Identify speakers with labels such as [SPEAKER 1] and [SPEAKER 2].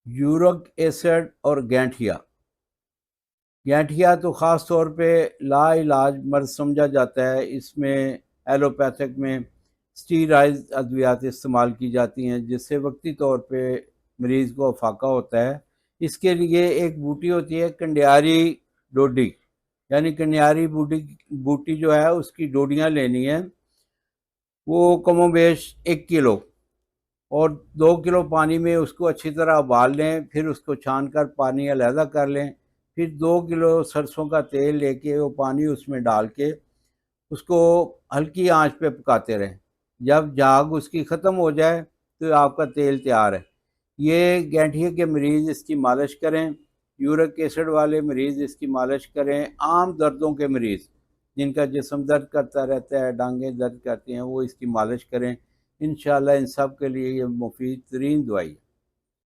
[SPEAKER 1] Uric acid और गैंठिया। गैंठिया तो ख़ास तौर पे लाइलाज मर्ज समझा जाता है। इसमें एलोपैथिक में स्टीराइड अद्वियात इस्तेमाल की जाती हैं जिससे वक्ती तौर पे मरीज़ को अफाका होता है। इसके लिए एक बूटी होती है कंडियारी डोडी, यानी कंडियारी बूटी बूटी जो है उसकी डोडियाँ लेनी है। वो कमोबेश 1 किलो, और 2 किलो पानी में उसको अच्छी तरह उबाल लें, फिर उसको छान कर पानी अलहदा कर लें। फिर 2 किलो सरसों का तेल लेके वो पानी उसमें डाल के उसको हल्की आंच पे पकाते रहें। जब झाग उसकी ख़त्म हो जाए तो आपका तेल तैयार है। ये गैंठिए के मरीज़ इसकी मालिश करें, यूरिक एसिड वाले मरीज़ इसकी मालिश करें, आम दर्दों के मरीज़ जिनका जिस्म दर्द करता रहता है, टांगें दर्द करती हैं, वो इसकी मालिश करें। इंशाल्लाह इन सब के लिए ये मुफीद तरीन दवाई है।